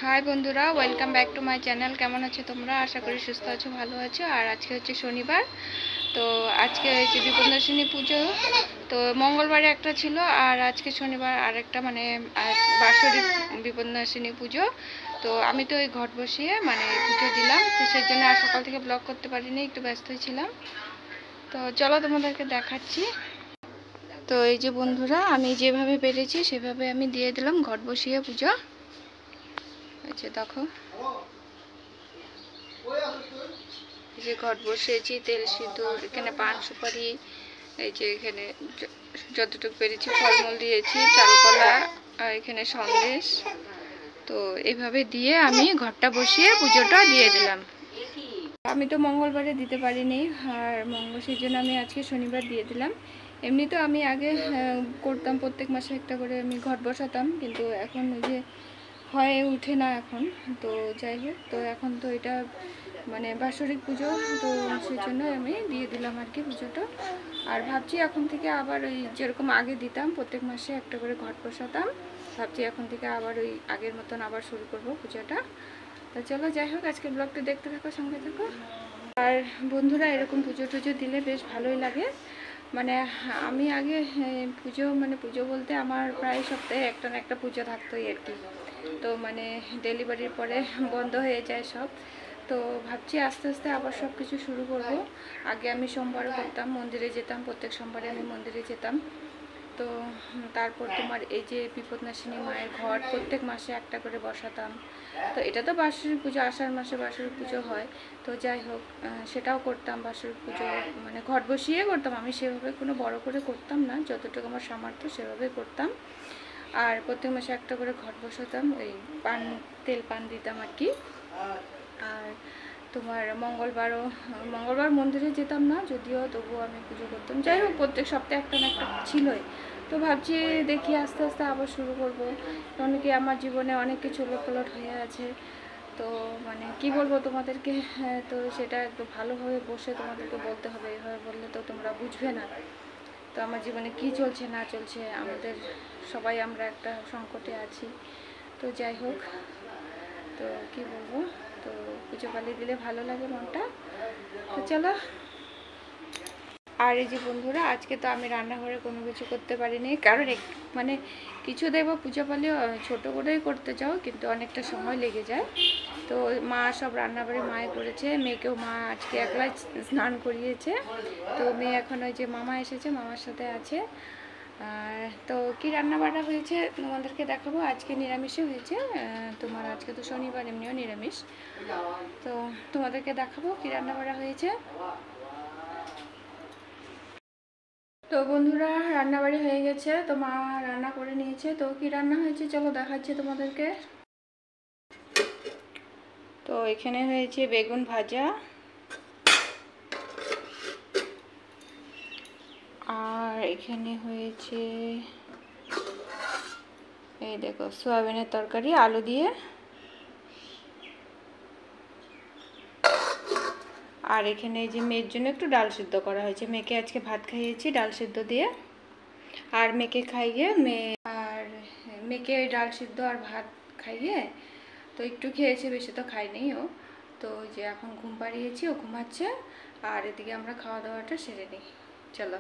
High বন্ধুরা, welcome back to my channel. কেমন আছো তোমরা? আশা করি সুস্থ আছো, ভালো আছো। আর আজকে হচ্ছে শনিবার, তো আজকে হচ্ছে বিপন্নদাসিনী পুজো। তো মঙ্গলবারে একটা ছিল, আর আজকে শনিবার আর একটা, মানে বাৎসরিক বিপন্নদাসিনী পুজো। তো আমি তো ওই ঘট বসিয়ে মানে পুজো দিলাম, তো সেই জন্য আর সকাল থেকে ব্লগ করতে পারিনি, একটু ব্যস্ত ছিলাম। তো চলো তোমাদেরকে দেখাচ্ছি। তো এই যে বন্ধুরা, আমি যেভাবে পেরেছি সেভাবে আমি দিয়ে দিলাম ঘট বসিয়ে পুজো। এই যে দেখো, এই যে ঘট বসিয়েছি, তেল সিঁদুর, এখানে পান সুপারি, এই যে এখানে যতটুকু পেরেছি ফলমূল দিয়েছি, চালকলা, আর এখানে সন্দেশ। তো এইভাবে দিয়ে আমি ঘরটা বসিয়ে পুজোটা দিয়ে দিলাম। আমি তো মঙ্গলবারে দিতে পারিনি, আর সেই জন্য আমি আজকে শনিবার দিয়ে দিলাম। এমনি তো আমি আগে করতাম, প্রত্যেক মাসে একটা করে আমি ঘট বসাতাম, কিন্তু এখন ওই যে হয়ে উঠে না এখন। তো যাই হোক, তো এখন তো এটা মানে বাৎসরিক পুজো, তো সেই জন্য আমি দিয়ে দিলাম আর কি পুজোটা। আর ভাবছি এখন থেকে আবার ওই যেরকম আগে দিতাম, প্রত্যেক মাসে একটা করে ঘট বসাতাম, ভাবছি এখন থেকে আবার ওই আগের মতন আবার শুরু করব পুজোটা। তো চলো, যাই হোক, আজকের ব্লগটা দেখতে থাকো, সঙ্গে থাকো। আর বন্ধুরা, এরকম পুজো টুজো দিলে বেশ ভালোই লাগে। মানে আমি আগে পুজো, মানে পুজো বলতে আমার প্রায় সপ্তাহে একটা না একটা পুজো থাকতোই আর কি। তো মানে ডেলিভারির পরে বন্ধ হয়ে যায় সব। তো ভাবছি আস্তে আস্তে আবার সব কিছু শুরু করব। আগে আমি সোমবারও করতাম, মন্দিরে যেতাম, প্রত্যেক সোমবারে আমি মন্দিরে যেতাম। তো তারপর তোমার এই যে বিপদনাশিনী মায়ের ঘট প্রত্যেক মাসে একটা করে বসাতাম। তো এটা তো বাৎসরিক পুজো, আষাঢ় মাসে বাৎসরিক পুজো হয়। তো যাই হোক, সেটাও করতাম বাৎসরিক পুজো, মানে ঘট বসিয়ে করতাম। আমি সেভাবে কোনো বড় করে করতাম না, যতটুকু আমার সামর্থ্য সেভাবে করতাম। আর প্রত্যেক মাসে একটা করে ঘট বসাতাম, ওই পান, তেল পান দিতাম আর কি। আর তোমার মঙ্গলবার মন্দিরে যেতাম না যদিও, তবুও আমি পুজো করতাম। যাই হোক, প্রত্যেক সপ্তাহে একটা না একটা ছিলই। তো ভাবছি দেখি আস্তে আস্তে আবার শুরু করবো। অনেকে আমার জীবনে অনেক কিছু উলটপালট হয়ে আছে। তো মানে কি বলবো তোমাদেরকে, তো সেটা একটু ভালোভাবে বসে তোমাদেরকে বলতে হবে, এভাবে বললে তো তোমরা বুঝবে না। তো আমার জীবনে কি চলছে না চলছে, আমাদের সবাই আমরা একটা সংকটে আছি। তো যাই হোক, তো কি বলবো, তো পুজো পালিয়ে দিলে ভালো লাগে মনটা। তো চলো। আর এই যে বন্ধুরা, আজকে তো আমি রান্নাঘরে কোনো কিছু করতে পারিনি, কারণ মানে কিছু দেখবো পুজো পালিয়ে ছোটো করেই করতে চাও, কিন্তু অনেকটা সময় লেগে যায়। তো মা সব রান্নাবাড়ি মায়ে করেছে, মেয়েকেও মা আজকে একলাই স্নান করিয়েছে। তো মেয়ে এখন ওই যে মামা এসেছে, মামার সাথে আছে। আর তো কী রান্নাবাড়া হয়েছে তোমাদেরকে দেখাবো। আজকে নিরামিষই হয়েছে, তোমার আজকে তো শনিবার, এমনিও নিরামিষ। তো তোমাদেরকে দেখাবো কী রান্নাবাড়া হয়েছে। তো বন্ধুরা, রান্নাবাড়ি হয়ে গেছে, তো মা রান্না করে নিয়েছে। তো কী রান্না হয়েছে চলো দেখাচ্ছি তোমাদেরকে। তো এখানে হয়েছে বেগুন ভাজা, আর এখানে হয়েছে এই দেখো সয়াবিনের তরকারি আলু দিয়ে। আর এখানে এই যে মেয়ের জন্য একটু ডাল সিদ্ধ করা হয়েছে, মেয়েকে আজকে ভাত খাইয়েছি ডাল সিদ্ধ দিয়ে। আর মেয়েকে খাইয়ে মেয়েকে ডাল সিদ্ধ আর ভাত খাইয়ে তো একটু খেয়েছে, বেশি তো খায়নি ও। তো ওই যে এখন ঘুম পাড়িয়েছি, ও ঘুমাচ্ছে। আর এদিকে আমরা খাওয়া দাওয়াটা সেরে নিই, চলো।